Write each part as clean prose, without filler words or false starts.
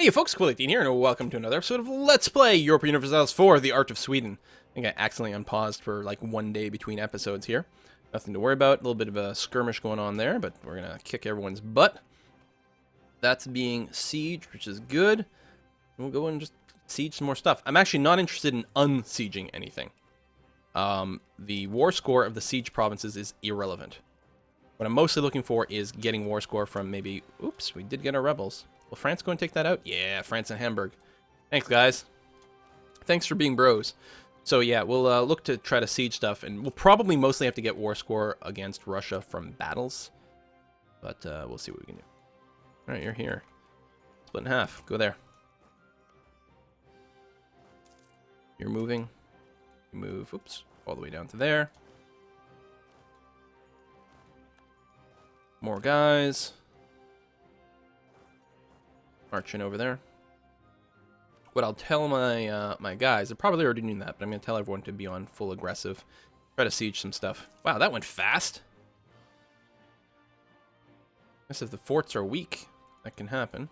Hey folks, Quilly18 here, and welcome to another episode of Let's Play Europa Universalis 4, The Art of Sweden. I think I accidentally unpaused for like 1 day between episodes here. Nothing to worry about, a little bit of a skirmish going on there, but we're gonna kick everyone's butt. That's being siege, which is good. We'll go and just siege some more stuff. I'm actually not interested in unsieging anything. The war score of the siege provinces is irrelevant. What I'm mostly looking for is getting war score from maybe... Oops, we did get our rebels. Will France go and take that out? Yeah, France and Hamburg. Thanks, guys. Thanks for being bros. So yeah, we'll look to try to siege stuff, and we'll probably mostly have to get war score against Russia from battles. But we'll see what we can do. Alright, you're here. Split in half. Go there. You're moving. You move, oops, all the way down to there. More guys. Marching over there. What I'll tell my my guys, they're probably already doing that, but I'm going to tell everyone to be on full aggressive. Try to siege some stuff. Wow, that went fast. I guess if the forts are weak, that can happen.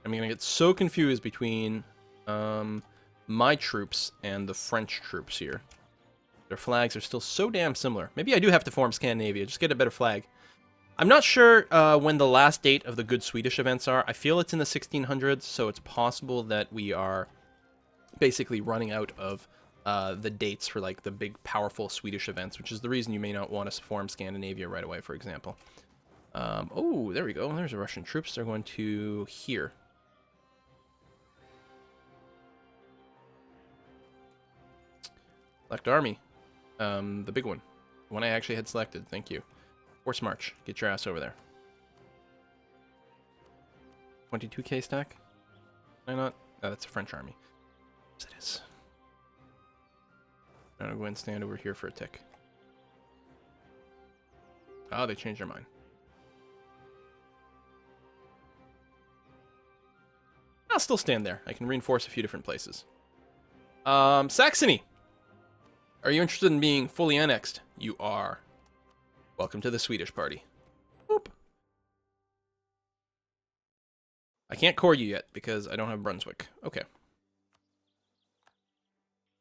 I'm going to get so confused between my troops and the French troops here. Their flags are still so damn similar. Maybe I do have to form Scandinavia, just get a better flag. I'm not sure when the last date of the Good Swedish events are. I feel it's in the 1600s, so it's possible that we are basically running out of the dates for like the big, powerful Swedish events, which is the reason you may not want to form Scandinavia right away, for example. Oh, there we go. There's the Russian troops. They're going to here. Select army. The big one. The one I actually had selected. Thank you. Force march. Get your ass over there. 22k stack? Why not? Oh, that's a French army. Yes, it is. I'm gonna go and stand over here for a tick. Oh, they changed their mind. I'll still stand there. I can reinforce a few different places. Saxony! Are you interested in being fully annexed? You are. Welcome to the Swedish party. Boop. I can't core you yet because I don't have Brunswick. Okay.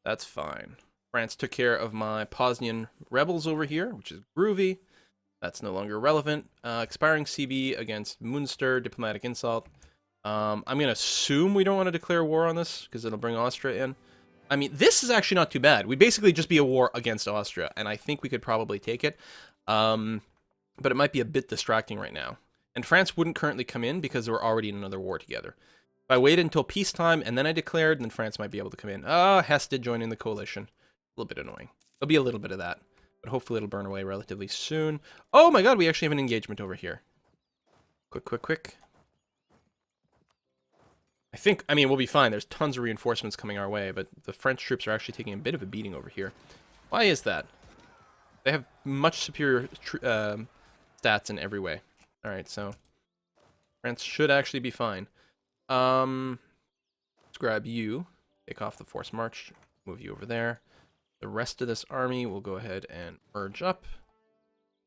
That's fine. France took care of my Poznian rebels over here, which is groovy. That's no longer relevant. Expiring CB against Munster, diplomatic insult. I'm going to assume we don't want to declare war on this because it'll bring Austria in. I mean, this is actually not too bad. We'd basically just be a war against Austria, and I think we could probably take it. But it might be a bit distracting right now. And France wouldn't currently come in because we're already in another war together. If I waited until peacetime and then I declared, then France might be able to come in. Hesse did join in the coalition. A little bit annoying. There'll be a little bit of that. But hopefully it'll burn away relatively soon. Oh my god, we actually have an engagement over here. Quick. I mean, we'll be fine. There's tons of reinforcements coming our way, but the French troops are actually taking a bit of a beating over here. Why is that? They have much superior stats in every way. Alright, so France should actually be fine. Let's grab you. Take off the force march. Move you over there. The rest of this army will go ahead and merge up.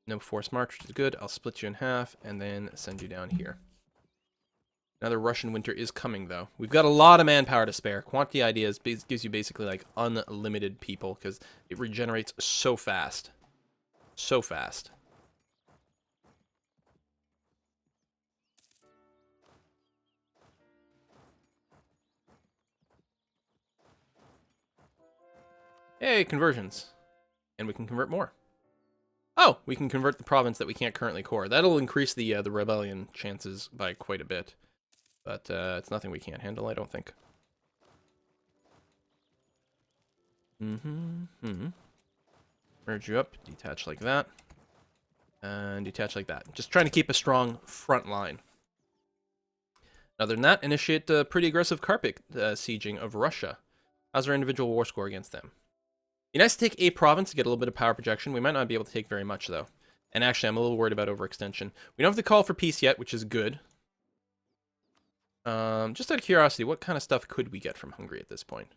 No force march, which is good. I'll split you in half and then send you down here. Another Russian winter is coming, though. We've got a lot of manpower to spare. Quantity ideas gives you basically like unlimited people because it regenerates so fast. So fast. Hey, conversions. And we can convert more. Oh, we can convert the province that we can't currently core. That'll increase the rebellion chances by quite a bit. But it's nothing we can't handle, I don't think. Merge you up, detach like that. And detach like that. Just trying to keep a strong front line. Other than that, initiate pretty aggressive carpet sieging of Russia. How's our individual war score against them? Be nice to take a province to get a little bit of power projection. We might not be able to take very much, though. And actually, I'm a little worried about overextension. We don't have the call for peace yet, which is good. Just out of curiosity, what kind of stuff could we get from Hungary at this point?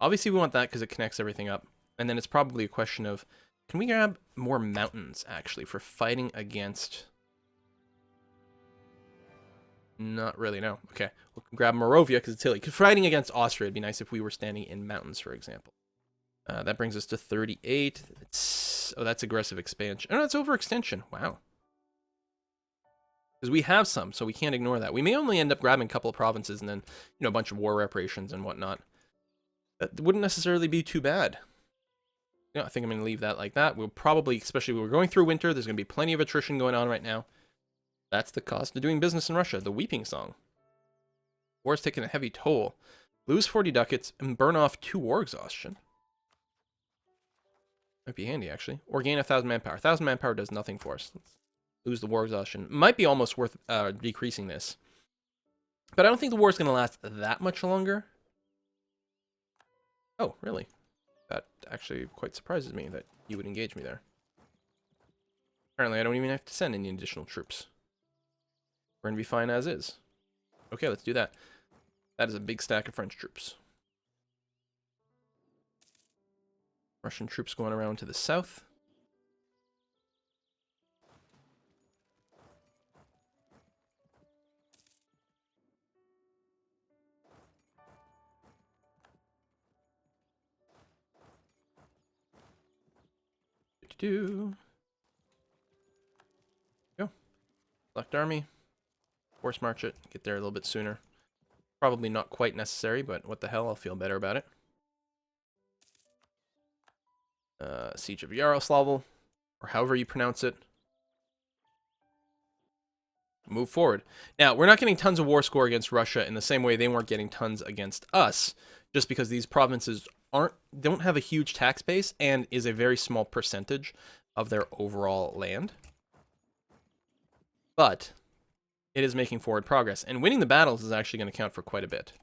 Obviously, we want that because it connects everything up. And then it's probably a question of, can we grab more mountains, actually, for fighting against... Not really, no. Okay. We'll grab Moravia because it's hilly. Because fighting against Austria, it'd be nice if we were standing in mountains, for example. That brings us to 38. Oh, that's aggressive expansion. Oh, no, that's overextension. Wow. Because we have some, so we can't ignore that. We may only end up grabbing a couple of provinces and then, a bunch of war reparations and whatnot. That wouldn't necessarily be too bad. I think I'm going to leave that like that. We'll probably, especially when we're going through winter, there's going to be plenty of attrition going on right now. That's the cost of doing business in Russia. The Weeping Song. War's taking a heavy toll. Lose 40 ducats and burn off 2 war exhaustion. Might be handy, actually. Or gain 1,000 manpower. 1,000 manpower does nothing for us. Let's lose the war exhaustion. Might be almost worth decreasing this. But I don't think the war is going to last that much longer. Oh, really? That actually quite surprises me that you would engage me there. Apparently, I don't even have to send any additional troops. We're going to be fine as is. Okay, let's do that. That is a big stack of French troops. Russian troops going around to the south. Go. Select army. Force march it. Get there a little bit sooner. Probably not quite necessary, but what the hell, I'll feel better about it. Siege of Yaroslavl, or however you pronounce it. Move forward. Now, we're not getting tons of war score against Russia in the same way they weren't getting tons against us, just because these provinces don't have a huge tax base and is a very small percentage of their overall land. But it is making forward progress, and winning the battles is actually going to count for quite a bit.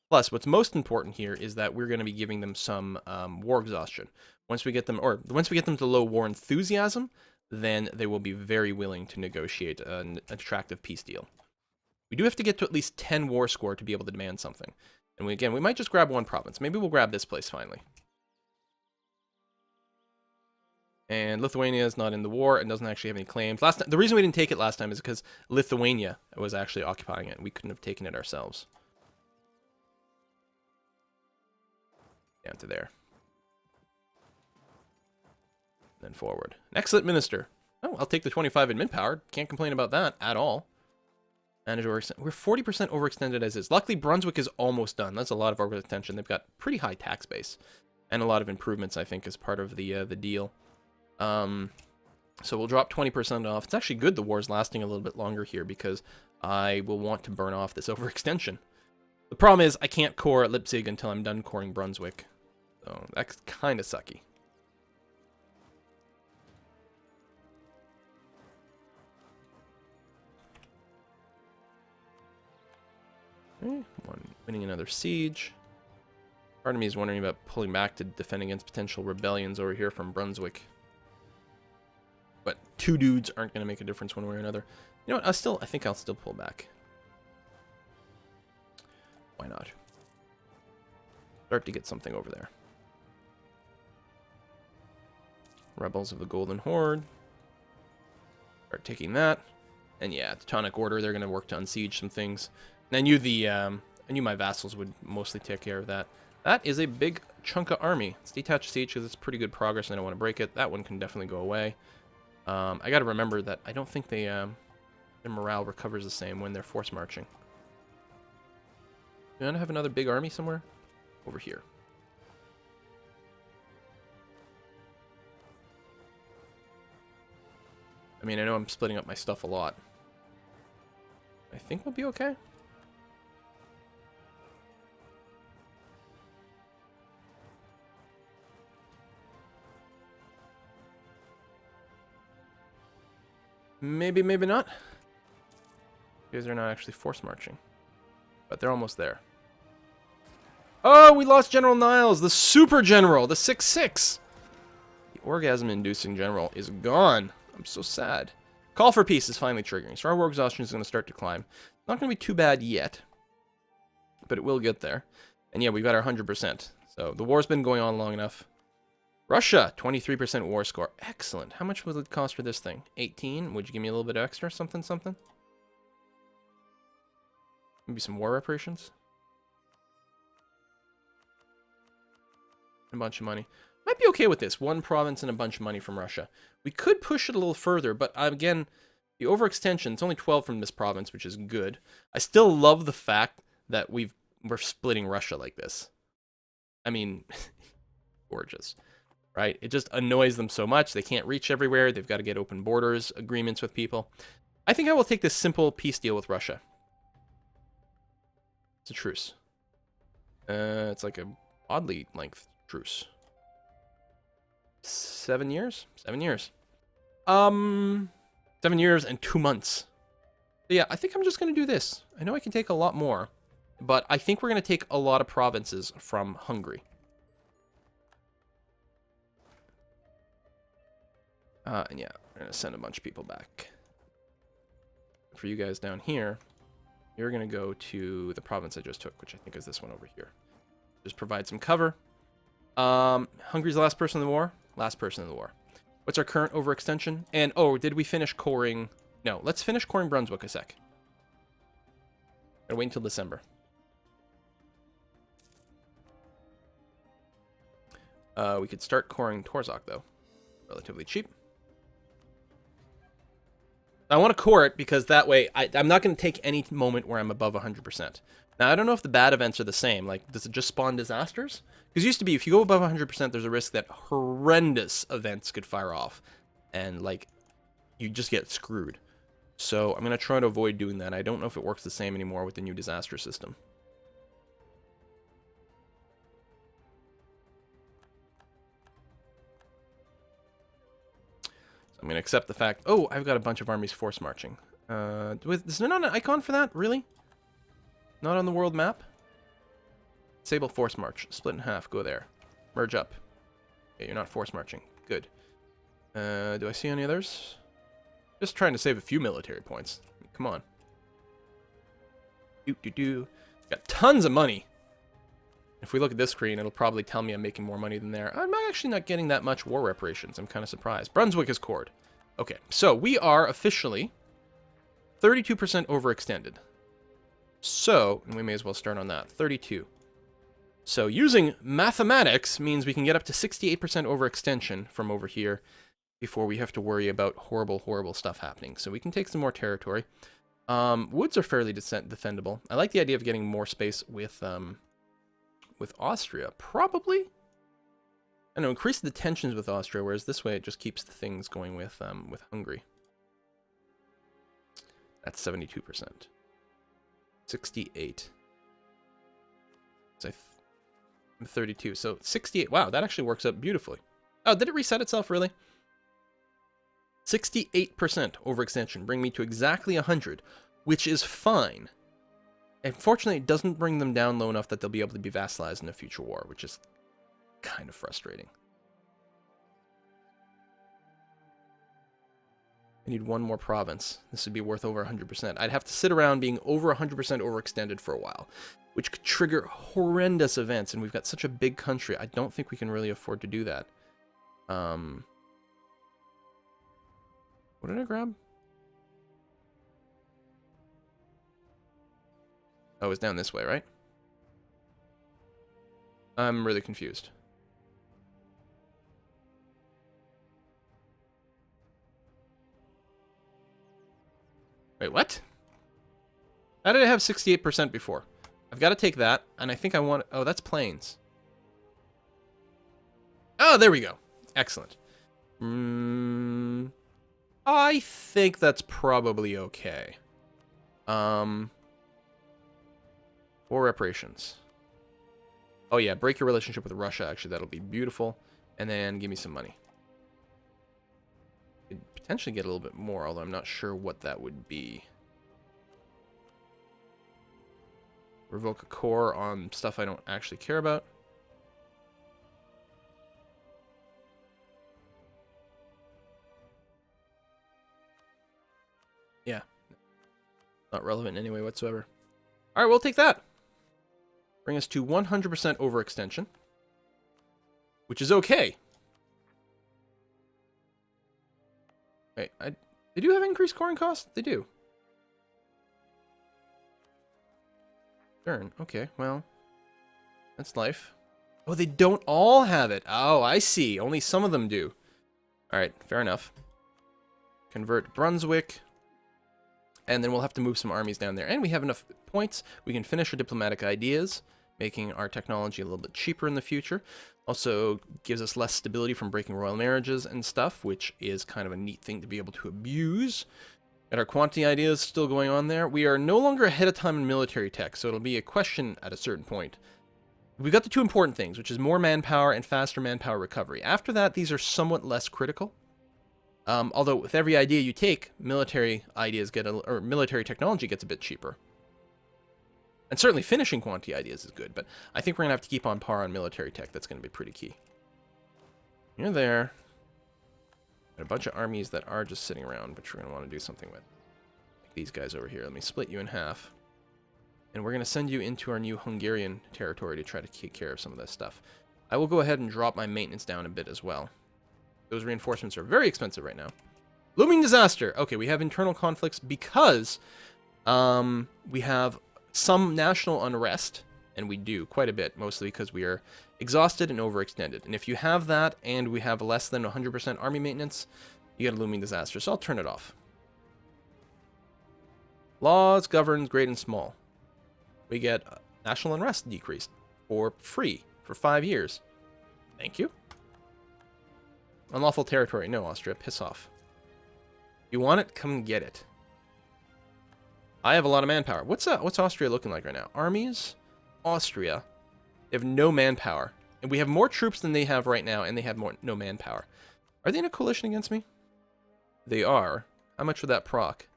Plus, what's most important here is that we're going to be giving them some war exhaustion. Once we get them to low war enthusiasm, then they will be very willing to negotiate an attractive peace deal. We do have to get to at least 10 war score to be able to demand something. And we might just grab one province. Maybe we'll grab this place finally. And Lithuania is not in the war and doesn't actually have any claims. The reason we didn't take it last time is because Lithuania was actually occupying it. We couldn't have taken it ourselves. Down to there. Then forward. An excellent minister. Oh, I'll take the 25 admin power. Can't complain about that at all. Manage overextend. We're 40% overextended as is. Luckily, Brunswick is almost done. That's a lot of overextension. They've got pretty high tax base. And a lot of improvements, I think, as part of the deal. So we'll drop 20% off. It's actually good the war's lasting a little bit longer here because I will want to burn off this overextension. The problem is I can't core at Leipzig until I'm done coring Brunswick. So that's kind of sucky. Okay, winning another siege. Part of me is wondering about pulling back to defend against potential rebellions over here from Brunswick. But 2 dudes aren't going to make a difference one way or another. You know what? I think I'll still pull back. Why not? Start to get something over there. Rebels of the Golden Horde. Start taking that. And yeah, Teutonic Order, they're going to work to unsiege some things. And I knew my vassals would mostly take care of that. That is a big chunk of army. It's detached siege because it's pretty good progress and I don't want to break it. That one can definitely go away. I got to remember that I don't think their morale recovers the same when they're force marching. Do I have another big army somewhere? Over here. I mean, I know I'm splitting up my stuff a lot. I think we'll be okay. Maybe, maybe not. Because they're not actually force marching. But they're almost there. Oh, we lost General Niles, the super general, the 6-6. The orgasm-inducing general is gone. I'm so sad. Call for peace is finally triggering. So our war exhaustion is going to start to climb. Not going to be too bad yet. But it will get there. And yeah, we've got our 100%. So the war's been going on long enough. Russia, 23% war score. Excellent. How much will it cost for this thing? 18? Would you give me a little bit extra? Something, something? Maybe some war reparations. A bunch of money. Might be okay with this. 1 province and a bunch of money from Russia. We could push it a little further, but again, the overextension, it's only 12 from this province, which is good. I still love the fact that we're splitting Russia like this. I mean, gorgeous, right? It just annoys them so much. They can't reach everywhere. They've got to get open borders agreements with people. I think I will take this simple peace deal with Russia. It's a truce. It's like a oddly length truce. 7 years? 7 years. 7 years and 2 months. So yeah, I think I'm just going to do this. I know I can take a lot more, but I think we're going to take a lot of provinces from Hungary. And yeah, we're going to send a bunch of people back. For you guys down here, you're going to go to the province I just took, which I think is this one over here. Just provide some cover. Hungary's the last person in the war. Last person in the war. What's our current overextension? And, oh, did we finish coring? No, let's finish coring Brunswick a sec. Gotta wait until December. We could start coring Torzok, though. Relatively cheap. I want to core it because that way I'm not going to take any moment where I'm above 100%. Now, I don't know if the bad events are the same. Like, does it just spawn disasters? Because it used to be, if you go above 100%, there's a risk that horrendous events could fire off. And, like, you just get screwed. So I'm going to try to avoid doing that. I don't know if it works the same anymore with the new disaster system. So I'm going to accept the fact... Oh, I've got a bunch of armies force marching. Is there not an icon for that? Really? Not on the world map? Disable force march. Split in half. Go there. Merge up. Okay, you're not force marching. Good. Do I see any others? Just trying to save a few military points. Come on. Got tons of money. If we look at this screen, it'll probably tell me I'm making more money than there. I'm actually not getting that much war reparations. I'm kind of surprised. Brunswick is cored. Okay, so we are officially 32% overextended. So, and we may as well start on that. 32. So using mathematics means we can get up to 68% overextension from over here before we have to worry about horrible, horrible stuff happening. So we can take some more territory. Woods are fairly defendable. I like the idea of getting more space with Austria. Probably. I don't know, increase the tensions with Austria, whereas this way it just keeps the things going with Hungary. That's 72%. 68. So I'm 32. So 68. Wow, that actually works out beautifully. Oh, did it reset itself, really? 68% overextension. Bring me to exactly 100, which is fine. Unfortunately, it doesn't bring them down low enough that they'll be able to be vassalized in a future war, which is kind of frustrating. I need one more province. This would be worth over 100%. I'd have to sit around being over 100% overextended for a while, which could trigger horrendous events, and we've got such a big country, I don't think we can really afford to do that. What did I grab? Oh, it's down this way, right? I'm really confused. Wait, what? How did I have 68% before? I've got to take that, and I think I want... Oh, that's plains. Oh, there we go. Excellent. I think that's probably okay. War reparations. Oh yeah, break your relationship with Russia. Actually, that'll be beautiful. And then give me some money. Could potentially get a little bit more, although I'm not sure what that would be. Revoke a core on stuff I don't actually care about. Yeah. Not relevant in any way whatsoever. Alright, we'll take that. Bring us to 100% overextension. Which is okay. Wait, they do have increased coring costs? They do. Turn. Okay, well, that's life. Oh, they don't all have it. Oh, I see. Only some of them do. All right, fair enough. Convert Brunswick. And then we'll have to move some armies down there. And we have enough points. We can finish our diplomatic ideas, making our technology a little bit cheaper in the future. Also gives us less stability from breaking royal marriages and stuff, which is kind of a neat thing to be able to abuse. And our quantity ideas still going on there. We are no longer ahead of time in military tech, so it'll be a question at a certain point. We've got the two important things, which is more manpower and faster manpower recovery. After that, these are somewhat less critical. Although with every idea you take, military ideas or military technology gets a bit cheaper. And certainly finishing quantity ideas is good, but I think we're going to have to keep on par on military tech. That's going to be pretty key. You're there. And a bunch of armies that are just sitting around, but you're going to want to do something with. Like these guys over here. Let me split you in half. And we're going to send you into our new Hungarian territory to try to take care of some of this stuff. I will go ahead and drop my maintenance down a bit as well. Those reinforcements are very expensive right now. Looming disaster. Okay, we have internal conflicts because we have some national unrest, and we do quite a bit, mostly because we are exhausted and overextended. And if you have that and we have less than 100% army maintenance, you get a looming disaster. So I'll turn it off. Laws governs great and small. We get national unrest decreased for free for 5 years. Thank you. Unlawful territory. No, Austria. Piss off. You want it? Come get it. I have a lot of manpower. What's Austria looking like right now? Armies? Austria. They have no manpower. And we have more troops than they have right now, and they have no manpower. Are they in a coalition against me? They are. How much would that proc?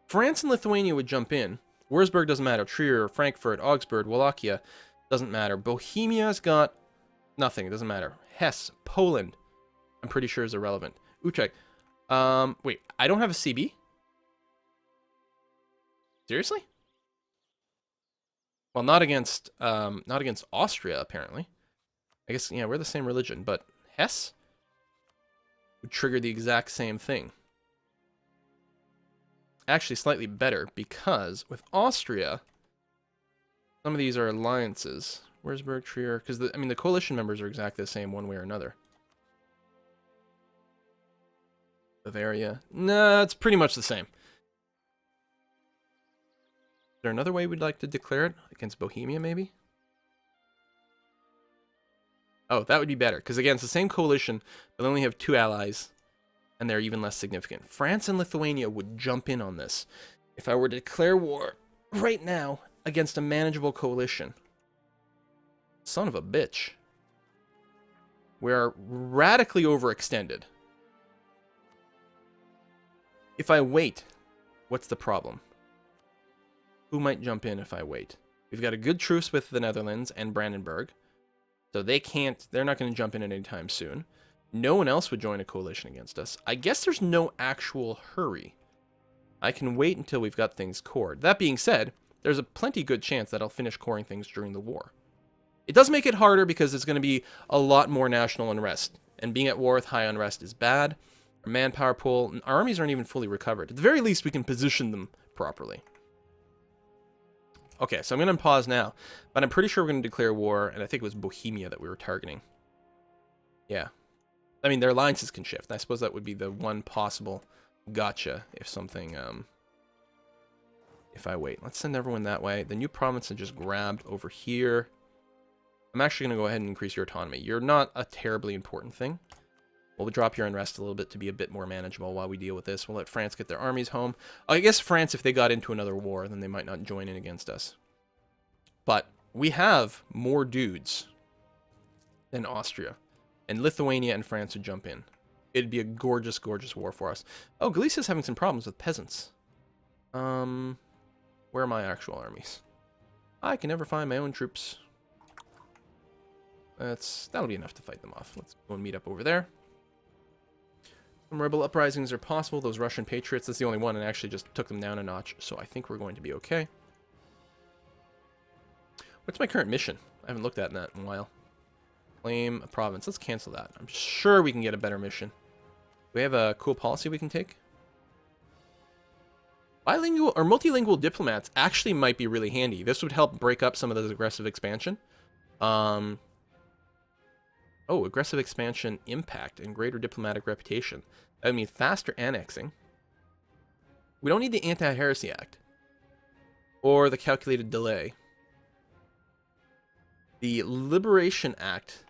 France and Lithuania would jump in. Wurzburg doesn't matter. Trier, Frankfurt, Augsburg, Wallachia doesn't matter. Bohemia's got nothing. It doesn't matter. Hesse, Poland, I'm pretty sure is irrelevant. Utrecht. Wait, I don't have a CB? Seriously? Well, not against Austria, apparently. I guess, yeah, we're the same religion, but Hesse would trigger the exact same thing. Actually, slightly better, because with Austria, some of these are alliances. Wurzburg, Trier, because the coalition members are exactly the same one way or another. Bavaria. Nah, it's pretty much the same. Is there another way we'd like to declare it? Against Bohemia, maybe? Oh, that would be better, because again, it's the same coalition, but they only have 2 allies, and they're even less significant. France and Lithuania would jump in on this if I were to declare war right now against a manageable coalition. Son of a bitch. We're radically overextended. If I wait, what's the problem? Who might jump in if I wait? We've got a good truce with the Netherlands and Brandenburg. So they're not going to jump in anytime soon. No one else would join a coalition against us. I guess there's no actual hurry. I can wait until we've got things cored. That being said, there's a plenty good chance that I'll finish coring things during the war. It does make it harder because it's going to be a lot more national unrest. And being at war with high unrest is bad. Our manpower pool, our armies aren't even fully recovered. At the very least, we can position them properly. Okay, so I'm going to pause now. But I'm pretty sure we're going to declare war, and I think it was Bohemia that we were targeting. Yeah. I mean, their alliances can shift. I suppose that would be the one possible gotcha if something, if I wait. Let's send everyone that way. The new province is just grabbed over here. I'm actually going to go ahead and increase your autonomy. You're not a terribly important thing. We'll drop your unrest a little bit to be a bit more manageable while we deal with this. We'll let France get their armies home. I guess France, if they got into another war, then they might not join in against us. But we have more dudes than Austria. And Lithuania and France would jump in. It'd be a gorgeous, gorgeous war for us. Oh, Galicia's having some problems with peasants. Where are my actual armies? I can never find my own troops. That'll be enough to fight them off. Let's go and meet up over there. Some rebel uprisings are possible. Those Russian patriots, that's the only one, and actually just took them down a notch. So I think we're going to be okay. What's my current mission? I haven't looked at that in a while. Claim a province. Let's cancel that. I'm sure we can get a better mission. Do we have a cool policy we can take? Bilingual or multilingual diplomats actually might be really handy. This would help break up some of this aggressive expansion. Oh, aggressive expansion impact and greater diplomatic reputation. That would mean faster annexing. We don't need the Anti-Heresy Act. Or the calculated delay. The Liberation Act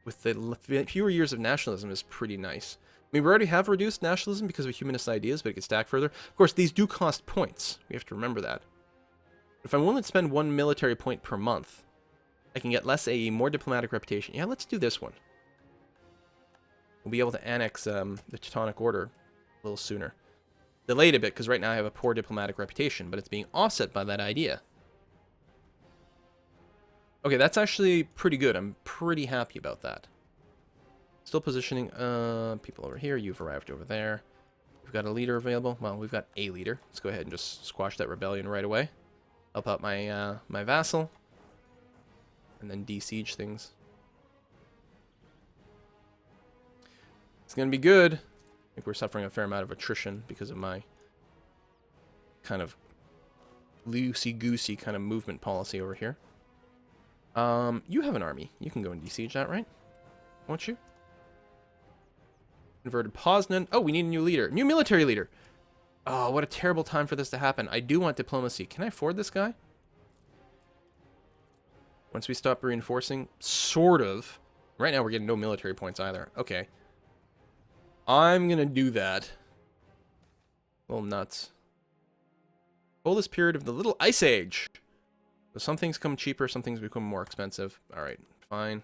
with the fewer years of nationalism is pretty nice. I mean, we already have reduced nationalism because of humanist ideas, but it could stack further. Of course, these do cost points. We have to remember that. If I'm willing to spend 1 military point per month, I can get a more diplomatic reputation. Yeah, let's do this one. We'll be able to annex the Teutonic Order a little sooner. Delayed a bit, because right now I have a poor diplomatic reputation, but it's being offset by that idea. Okay, that's actually pretty good. I'm pretty happy about that. Still positioning people over here. You've arrived over there. We've got a leader available. Well, we've got a leader. Let's go ahead and just squash that rebellion right away. Help out my my vassal. And then de-siege things. It's going to be good. I think we're suffering a fair amount of attrition because of my kind of loosey-goosey kind of movement policy over here. You have an army. You can go and de-siege that, right? Won't you? Converted Poznan. Oh, we need a new leader. New military leader. Oh, what a terrible time for this to happen. I do want diplomacy. Can I afford this guy? Once we stop reinforcing? Sort of. Right now we're getting no military points either. Okay. I'm going to do that. A little nuts. Coldest period of the Little Ice Age. So some things come cheaper, some things become more expensive. Alright, fine.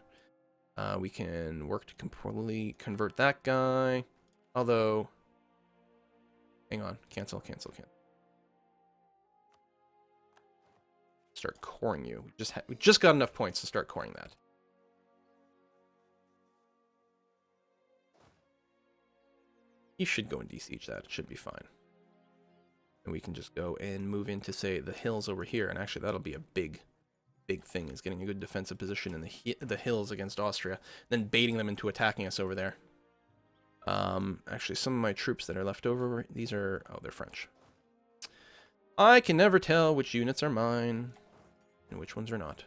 We can work to completely convert that guy. Although, hang on. Cancel. Start coring you. We just got enough points to start coring that. He should go and de-siege that. It should be fine. And we can just go and move into, say, the hills over here. And actually, that'll be a big thing, is getting a good defensive position in the hills against Austria, then baiting them into attacking us over there. Actually, some of my troops that are left over, these are... Oh, they're French. I can never tell which units are mine and which ones are not.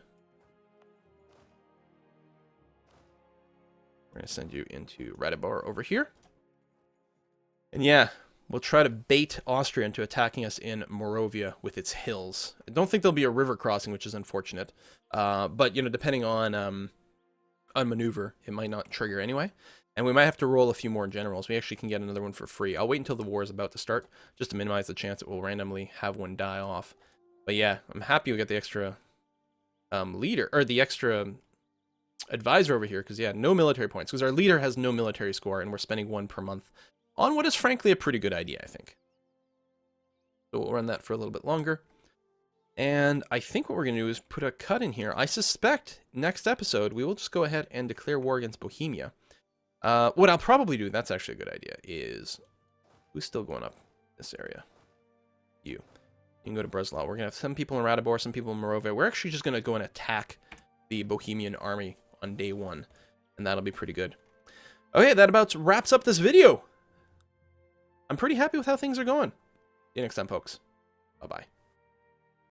We're going to send you into Radibor over here. And yeah, we'll try to bait Austria into attacking us in Moravia with its hills. I don't think there'll be a river crossing, which is unfortunate. But, you know, depending on maneuver, it might not trigger anyway. And we might have to roll a few more generals. We actually can get another one for free. I'll wait until the war is about to start, just to minimize the chance it will randomly have one die off. But yeah, I'm happy we got the extra leader, or the extra advisor over here, because yeah, no military points, because our leader has no military score, and we're spending 1 per month on what is frankly a pretty good idea, I think. So we'll run that for a little bit longer. And I think what we're going to do is put a cut in here. I suspect next episode we will just go ahead and declare war against Bohemia. What I'll probably do, that's actually a good idea, is... Who's still going up this area? You. You can go to Breslau. We're going to have some people in Radibor, some people in Moravia. We're actually just going to go and attack the Bohemian army on day 1. And that'll be pretty good. Okay, that about wraps up this video. I'm pretty happy with how things are going. See you next time, folks. Bye-bye.